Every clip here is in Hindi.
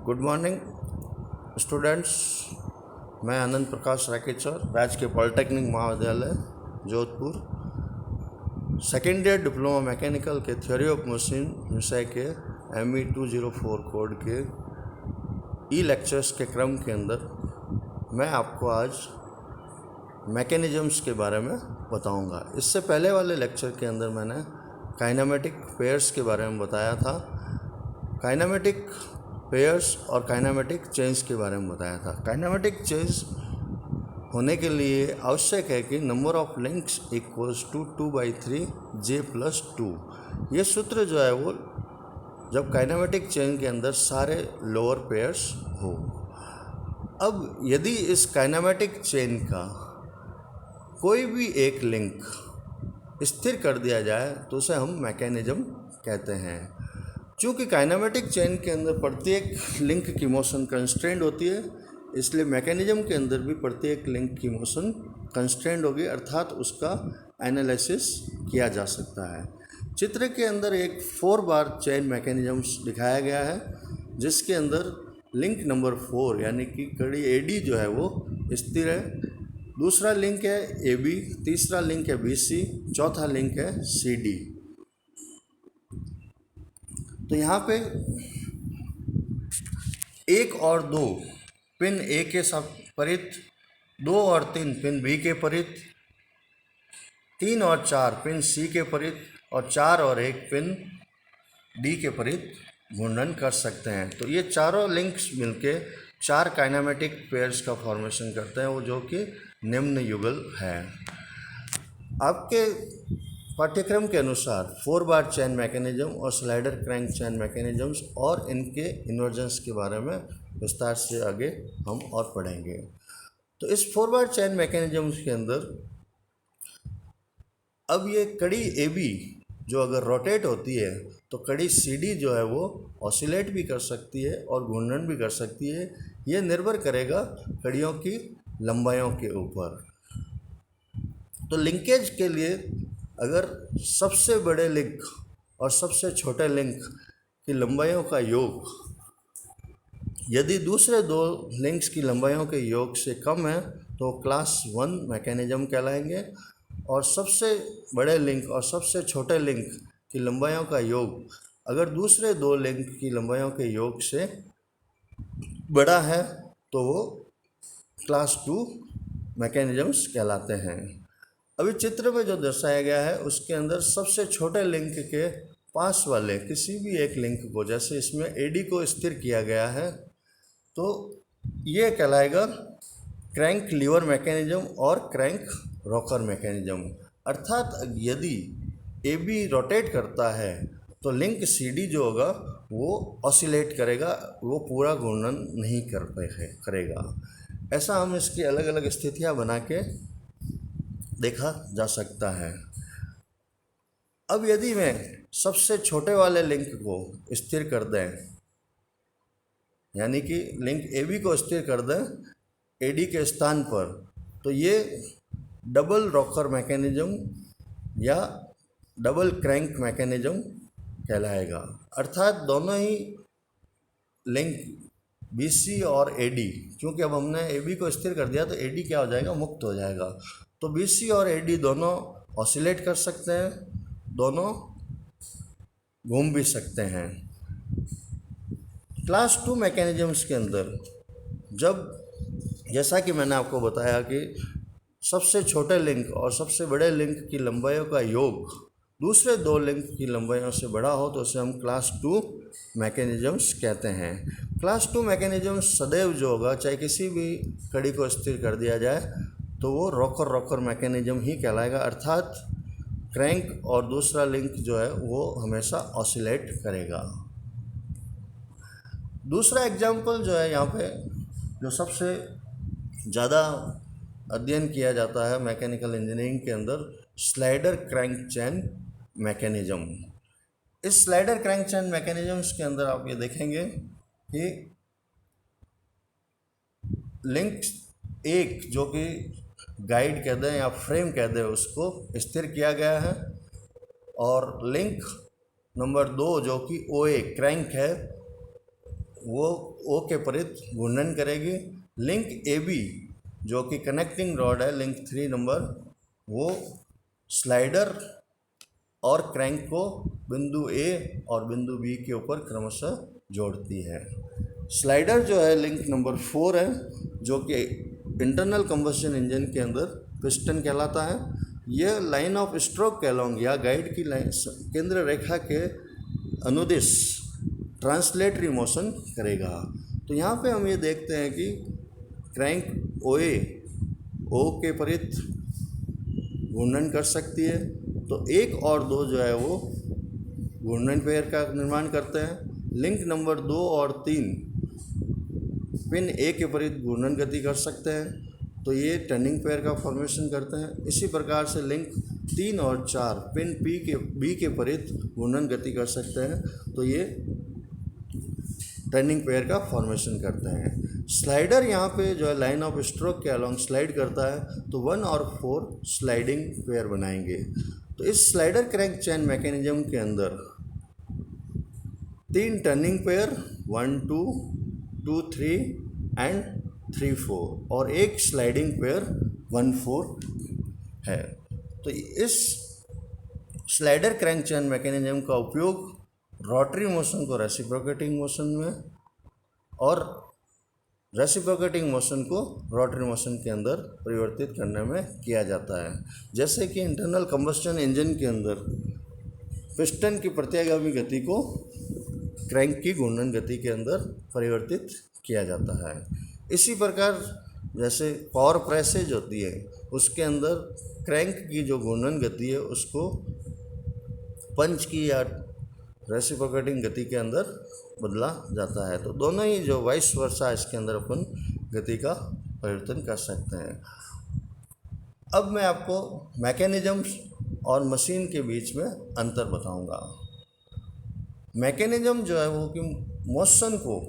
Good morning students. मैं आनंद प्रकाश राकेश्वर, राजकीय पॉलिटेक्निक महाविद्यालय Jodhpur, second year diploma mechanical के थ्योरी ऑफ मशीन विषय के ME 204 कोड के लेक्चर्स के क्रम के अंदर मैं आपको आज मैकेनिज़म्स के बारे में बताऊंगा। इससे पहले वाले लेक्चर के अंदर मैंने काइनेमेटिक पेयर्स के बारे में बताया था, काइनेमेटिक पेयर्स और काइनेमेटिक चेंज के बारे में बताया था। काइनेमेटिक चेंज होने के लिए आवश्यक है कि number of links equals to 2/3 J+2। ये सूत्र जो है वो जब काइनेमेटिक चेंज के अंदर सारे लोअर पेयर्स हो। अब यदि इस काइनेमेटिक चेन का कोई भी एक लिंक स्थिर कर दिया जाए तो उसे हम मैकेनिज्म कहते हैं। चूँकि काइनेमेटिक चेन के अंदर प्रत्येक लिंक की मोशन कंस्ट्रेंड होती है, इसलिए मैकेनिज्म के अंदर भी प्रत्येक लिंक की मोशन कंस्ट्रेंड होगी, अर्थात उसका एनालिसिस किया जा सकता है। चित्र के अंदर एक 4 बार चेन मैकेनिज्म्स दिखाया गया है, जिसके अंदर लिंक नंबर 4 यानी कि कड़ी AD जो है वो स्थिर है, दूसरा लिंक है AB, तीसरा लिंक है BC, चौथा लिंक है CD। तो यहाँ पे 1 और 2 पिन A के परित, 2 और 3 पिन B के परित, 3 और 4 पिन C के परित और 4 और 1 पिन D के परित घूर्णन कर सकते हैं। तो ये चारों लिंक्स मिलके 4 काइनेमेटिक पेयर्स का फॉर्मेशन करते हैं, वो जो कि निम्न युगल है। आपके पाठ्यक्रम के अनुसार 4 बार चेन मैकेनिज्म और स्लाइडर क्रैंक चेन मैकेनिज्म्स और इनके इन्वर्जन्स के बारे में विस्तार से आगे हम और पढ़ेंगे। तो इस 4 बार चेन मैकेनिज्म्स के अंदर अब ये कड़ी AB जो अगर रोटेट होती है तो कड़ी CD जो है वो ऑसिलेट भी कर सकती है और घूर्णन भी कर सकती है। ये निर्भर करेगा कड़ियों की लंबाइयों के ऊपर। तो लिंकेज के लिए अगर सबसे बड़े लिंक और सबसे छोटे लिंक की लंबाइयों का योग यदि दूसरे 2 लिंक्स की लंबाइयों के योग से कम है तो क्लास 1 मैकेनिज्म कहलाएंगे, और सबसे बड़े लिंक और सबसे छोटे लिंक की लंबाइयों का योग अगर दूसरे 2 लिंक की लंबाइयों के योग से बड़ा है तो वो क्लास 2 मैकेनिज्म्स कहलाते हैं। अभी चित्र में जो दर्शाया गया है उसके अंदर सबसे छोटे लिंक के पास वाले किसी भी एक लिंक को, जैसे इसमें AD को स्थिर किया गया है, तो ये कहलाएगा क्रैंक लीवर मैकेनिज्म और क्रैंक रॉकर मैकेनिज्म। अर्थात यदि AB रोटेट करता है तो लिंक CD जो होगा वो ऑसिलेट करेगा, वो पूरा घूर्णन नहीं करेगा। ऐसा हम इसकी अलग अलग स्थितियाँ बना के देखा जा सकता है। अब यदि मैं सबसे छोटे वाले लिंक को स्थिर कर दें, यानी कि लिंक AB को स्थिर कर दें AD के स्थान पर, तो ये डबल रॉकर मैकेनिज्म या डबल क्रैंक मैकेनिज्म कहलाएगा। अर्थात दोनों ही लिंक BC और AD, क्योंकि अब हमने AB को स्थिर कर दिया तो AD क्या हो जाएगा, मुक्त हो जाएगा। तो BC और AD दोनों ऑसिलेट कर सकते हैं, दोनों घूम भी सकते हैं। क्लास 2 मैकेनिज्म्स के अंदर जब, जैसा कि मैंने आपको बताया कि सबसे छोटे लिंक और सबसे बड़े लिंक की लंबाइयों का योग दूसरे 2 लिंक की लंबाइयों से बड़ा हो तो उसे हम क्लास 2 मैकेनिज्म्स कहते हैं। क्लास 2 मैकेनिज्म सदैव जो होगा, चाहे किसी भी कड़ी को स्थिर कर दिया जाए तो वो रॉकर मैकेनिज्म ही कहलाएगा, अर्थात क्रैंक और दूसरा लिंक जो है वो हमेशा ऑसिलेट करेगा। दूसरा एग्जाम्पल जो है यहाँ पे जो सबसे ज़्यादा अध्ययन किया जाता है मैकेनिकल इंजीनियरिंग के अंदर, स्लाइडर क्रैंक चेन मैकेनिज्म। इस स्लाइडर क्रैंक चेन मैकेनिज्म्स के अंदर आप ये देखेंगे कि लिंक 1 जो कि गाइड कह दें या फ्रेम कह दें उसको स्थिर किया गया है, और लिंक नंबर 2 जो कि OA क्रैंक है वो ओ के परित घूर्णन करेगी। लिंक ए बी जो कि कनेक्टिंग रॉड है, लिंक 3 नंबर, वो स्लाइडर और क्रैंक को बिंदु ए और बिंदु बी के ऊपर क्रमशः जोड़ती है। स्लाइडर जो है लिंक नंबर 4 है, जो कि इंटरनल कंबशन इंजन के अंदर पिस्टन कहलाता है। यह लाइन ऑफ स्ट्रोक के अलोंग या गाइड की लाइन केंद्र रेखा के अनुदिश ट्रांसलेटरी मोशन करेगा। तो यहाँ पे हम ये देखते हैं कि क्रैंक ओ के परित घूर्णन कर सकती है, तो 1 और 2 जो है वो घूर्णन पेयर का निर्माण करते हैं। लिंक नंबर 2 और 3 पिन ए के परित घूर्णन गति कर सकते हैं, तो ये टर्निंग पेयर का फॉर्मेशन करते हैं। इसी प्रकार से लिंक 3 और 4 पिन बी के परित घूर्णन गति कर सकते हैं, तो ये टर्निंग पेयर का फॉर्मेशन करते हैं। स्लाइडर यहाँ पे जो है लाइन ऑफ स्ट्रोक के अलोंग स्लाइड करता है, तो 1 और 4 स्लाइडिंग पेयर बनाएंगे। तो इस स्लाइडर क्रैंक चेन मैकेनिज्म के अंदर 3 टर्निंग पेयर 1 2 2 3 एंड 3 4 और एक स्लाइडिंग पेयर 1 4 है। तो इस स्लाइडर क्रैंक चेन मैकेनिज्म का उपयोग रोटरी मोशन को रेसिप्रोकेटिंग मोशन में और रेसिप्रोकेटिंग मोशन को रोटरी मोशन के अंदर परिवर्तित करने में किया जाता है। जैसे कि इंटरनल कंबस्शन इंजन के अंदर पिस्टन की प्रत्यागामी गति को क्रैंक की घूर्णन गति के अंदर परिवर्तित किया जाता है। इसी प्रकार जैसे पावर प्रेसेज होती है, उसके अंदर क्रैंक की जो घूर्णन गति है उसको पंच की या रेसिप्रोकेटिंग गति के अंदर बदला जाता है। तो दोनों ही जो वाइस वर्सा इसके अंदर अपन गति का परिवर्तन कर सकते हैं। अब मैं आपको मैकेनिज्म्स और मशीन के बीच में अंतर बताऊंगा। मैकेनिज्म जो है वो कि मोशन को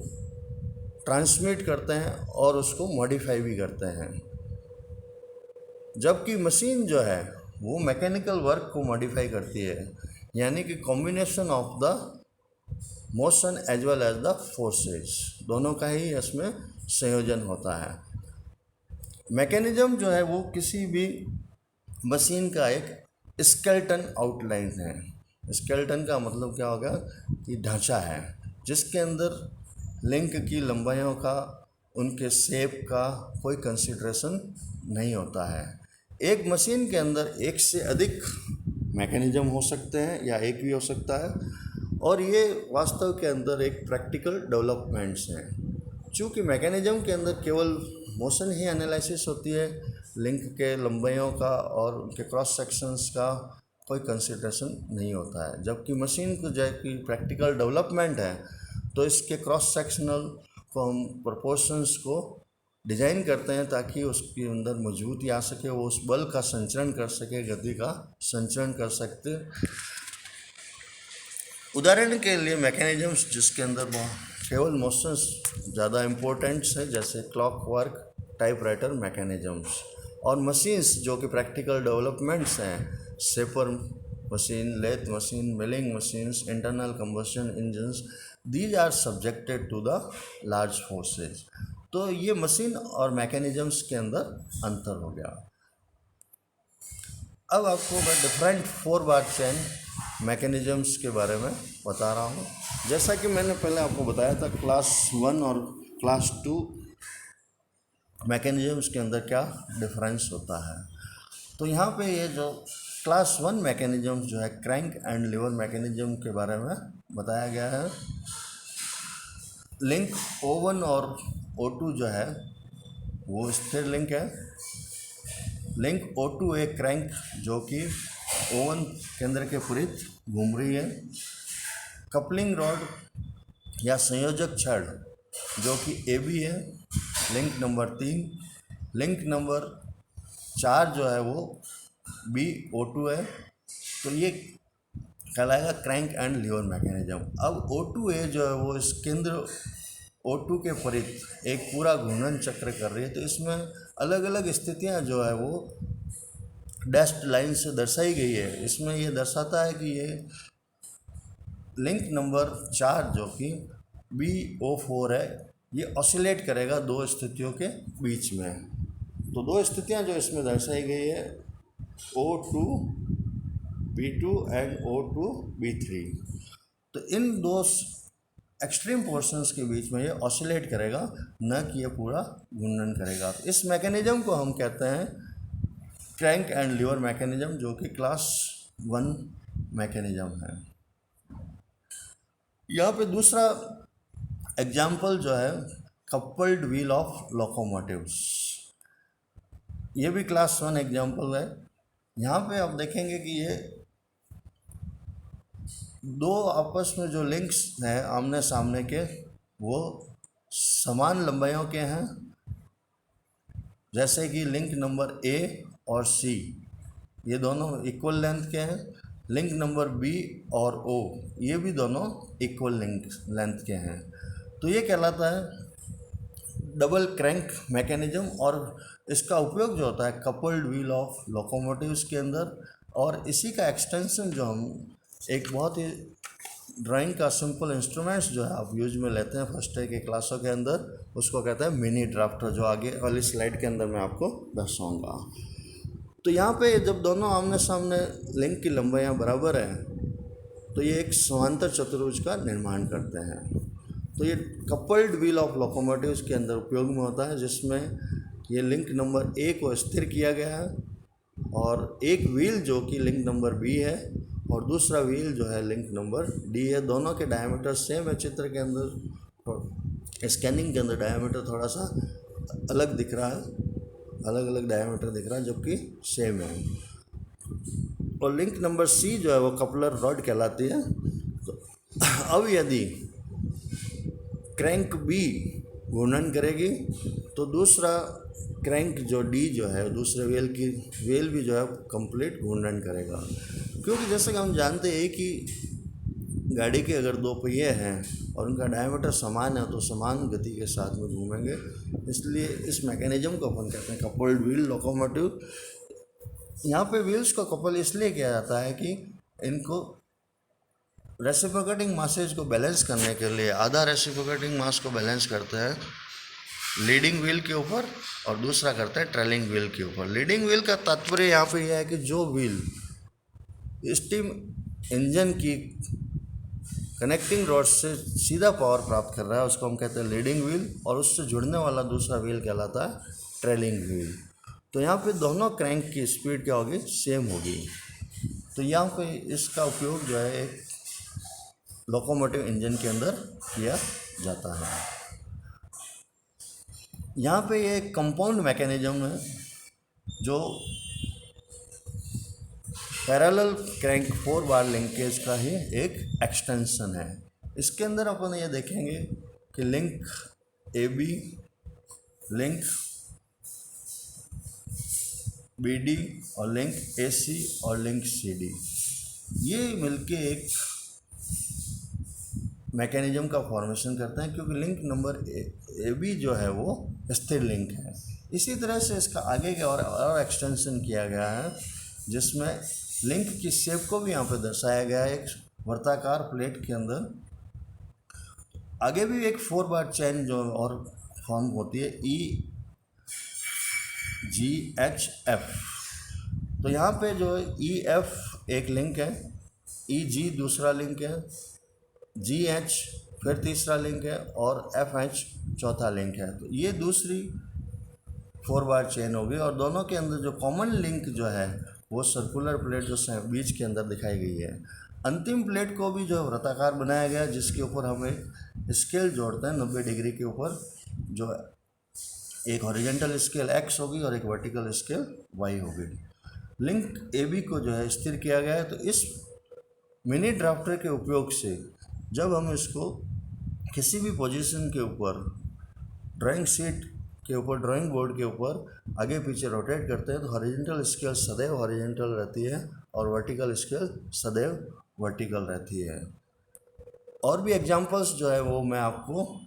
ट्रांसमिट करते हैं और उसको मॉडिफाई भी करते हैं, जबकि मशीन जो है वो मैकेनिकल वर्क को मॉडिफाई करती है, यानी कि combination of the motion as well as the forces, दोनों का ही इसमें संयोजन होता है। मैकेनिज्म जो है वो किसी भी मशीन का एक स्केलेटन आउटलाइन है। स्केलेटन का मतलब क्या होगा कि ढांचा है, जिसके अंदर लिंक की लंबाइयों का, उनके शेप का कोई कंसिडरेशन नहीं होता है। एक मशीन के अंदर एक से अधिक मैकेनिज्म हो सकते हैं या एक भी हो सकता है, और ये वास्तव के अंदर एक प्रैक्टिकल डेवलपमेंट्स हैं। चूँकि मैकेनिज्म के अंदर केवल मोशन ही एनालिसिस होती है, लिंक के लंबाइयों का और उनके क्रॉस सेक्शंस का कोई कंसिडरेशन नहीं होता है, जबकि मशीन को जो कि प्रैक्टिकल डेवलपमेंट है, तो इसके क्रॉस सेक्शनल प्रोपोर्शंस को डिजाइन करते हैं ताकि उसके अंदर मजबूती आ सके, वो उस बल का संचरण कर सके, गति का संचरण कर सकते। उदाहरण के लिए मैकेनिज्म्स जिसके अंदर केवल मोशंस ज़्यादा इम्पोर्टेंट्स है, जैसे क्लॉक वर्क, टाइपराइटर मैकेनिज्म्स, और मशीन्स जो कि प्रैक्टिकल डेवलपमेंट्स हैं, shaper machine, lathe machine, milling machines, internal combustion engines, these are subjected to the large forces. तो ये मशीन और मैकेनिज्म्स के अंदर अंतर हो गया। अब आपको मैं डिफरेंट 4 बार चेन मैकेनिज्म्स के बारे में बता रहा हूँ। जैसा कि मैंने पहले आपको बताया था क्लास 1 और क्लास 2 मैकेनिज्म्स के अंदर क्या डिफरेंस होता है। तो यहाँ पे ये जो क्लास 1 मैकेनिज्म्स जो है क्रैंक एंड लीवर मैकेनिज्म के बारे में बताया गया है। लिंक O1 और O2 जो है वो स्थिर लिंक है। लिंक O2 एक क्रैंक जो कि O1 केंद्र के विपरीत घूम रही है। कपलिंग रॉड या संयोजक छड़ जो कि AB है, लिंक नंबर 3। लिंक नंबर 4 जो है वो BO2 है। तो ये कहलाएगा क्रैंक एंड लीवर मैकेनिज्म। अब O2A जो है वो इस केंद्र O2 के परित एक पूरा घूर्णन चक्र कर रही है। तो इसमें अलग अलग स्थितियां जो है वो डैश्ड लाइन से दर्शाई गई है। इसमें ये दर्शाता है कि ये लिंक नंबर 4 जो कि BO4 है, ये ऑसिलेट करेगा दो स्थितियों के बीच में। तो दो स्थितियां जो इसमें दर्शाई गई है, O2B2 एंड O2B3। तो इन दो एक्सट्रीम पोर्शंस के बीच में ये ऑसिलेट करेगा, न कि ये पूरा घूर्णन करेगा। तो इस मैकेनिज्म को हम कहते हैं क्रैंक एंड लीवर मैकेनिज्म, जो कि क्लास 1 मैकेनिज्म है। यहाँ पे दूसरा एग्जाम्पल जो है कपल्ड व्हील ऑफ लोकोमोटिव्स, ये भी क्लास 1 एग्जाम्पल है। यहाँ पे आप देखेंगे कि ये दो आपस में जो लिंक्स हैं आमने सामने के, वो समान लंबाइयों के हैं। जैसे कि लिंक नंबर A और C, ये दोनों इक्वल लेंथ के हैं। लिंक नंबर B और O, ये भी दोनों इक्वल लेंथ के हैं। तो ये कहलाता है डबल क्रैंक मैकेनिज्म, और इसका उपयोग जो होता है कपल्ड व्हील ऑफ लोकोमोटिव्स के अंदर। और इसी का एक्सटेंशन जो हम एक बहुत ही ड्राइंग का सिंपल इंस्ट्रूमेंट्स जो है आप यूज में लेते हैं फर्स्ट ईयर के क्लासों के अंदर, उसको कहते हैं मिनी ड्राफ्टर, जो आगे वाली स्लाइड के अंदर मैं आपको दर्शाऊंगा। तो यहाँ पे जब दोनों आमने सामने लिंक की लंबाइयाँ बराबर हैं, तो ये एक समांतर चतुर्भुज का निर्माण करते हैं। तो ये कपल्ड व्हील ऑफ लोकोमोटिव्स के अंदर उपयोग में होता है, जिसमें ये लिंक नंबर A को स्थिर किया गया है, और एक व्हील जो कि लिंक नंबर B है और दूसरा व्हील जो है लिंक नंबर D है। दोनों के डायमीटर सेम है। चित्र के अंदर, स्कैनिंग के अंदर डायमीटर थोड़ा सा अलग दिख रहा है, अलग अलग डायमीटर दिख रहा है, जबकि सेम है। और लिंक नंबर C जो है वो कपलर रॉड कहलाती है। तो अब यदि क्रैंक B घूर्णन करेगी, तो दूसरा क्रैंक जो D जो है, दूसरे व्हील भी जो है कंप्लीट घूर्णन करेगा। क्योंकि जैसे कि हम जानते हैं कि गाड़ी के अगर दो पहिए हैं और उनका डायमीटर समान है, तो समान गति के साथ में घूमेंगे। इसलिए इस मैकेनिज्म को अपन कहते हैं कपल्ड व्हील लोकोमोटिव। यहाँ पे व्हील्स को कपल इसलिए किया जाता है कि इनको रेसिप्रोकेटिंग मासेज को बैलेंस करने के लिए आधा रेसिप्रोकेटिंग मास को बैलेंस करते हैं लीडिंग व्हील के ऊपर, और दूसरा करते हैं ट्रेलिंग व्हील के ऊपर। लीडिंग व्हील का तात्पर्य यहाँ पे यह है कि जो व्हील स्टीम इंजन की कनेक्टिंग रॉड से सीधा पावर प्राप्त कर रहा है, उसको हम कहते हैं लीडिंग व्हील, और उससे जुड़ने वाला दूसरा व्हील कहलाता है ट्रेलिंग व्हील। तो यहाँ पे दोनों क्रैंक की स्पीड क्या होगी, सेम होगी। तो यहाँ पे इसका उपयोग जो है एक लोकोमोटिव इंजन के अंदर किया जाता है। यहाँ पे ये कंपाउंड मैकेनिज्म है, जो पैरेलल क्रैंक 4 बार लिंकेज का ही एक एक्सटेंशन है। इसके अंदर अपन ये देखेंगे कि लिंक AB, लिंक BD और लिंक AC और लिंक CD, ये मिलके एक मैकेनिज्म का फॉर्मेशन करते हैं, क्योंकि लिंक नंबर AB जो है वो स्थिर लिंक है। इसी तरह से इसका आगे का और एक्सटेंशन किया गया है, जिसमें लिंक की शेप को भी यहाँ पर दर्शाया गया है एक वर्ताकार प्लेट के अंदर। आगे भी एक 4 बार चेन जो और फॉर्म होती है EGHF। तो यहाँ पे जो EF एक लिंक है, EG दूसरा लिंक है, GH फिर तीसरा लिंक है, और FH चौथा लिंक है। तो ये दूसरी 4 बार चेन होगी, और दोनों के अंदर जो कॉमन लिंक जो है वो सर्कुलर प्लेट जो बीच के अंदर दिखाई गई है। अंतिम प्लेट को भी जो है वृत्ताकार बनाया गया, जिसके ऊपर हम एक स्केल जोड़ते हैं 90 डिग्री के ऊपर, जो एक हॉरिजेंटल स्केल X होगी और एक वर्टिकल स्केल Y होगी। लिंक AB को जो है स्थिर किया गया है। तो इस मिनी ड्राफ्टर के उपयोग से जब हम इसको किसी भी पोजीशन के ऊपर ड्राइंग शीट के ऊपर, ड्राइंग बोर्ड के ऊपर आगे पीछे रोटेट करते हैं, तो हॉरिजेंटल स्केल सदैव हॉरिजेंटल रहती है और वर्टिकल स्केल सदैव वर्टिकल रहती है। और भी एग्जांपल्स जो है वो मैं आपको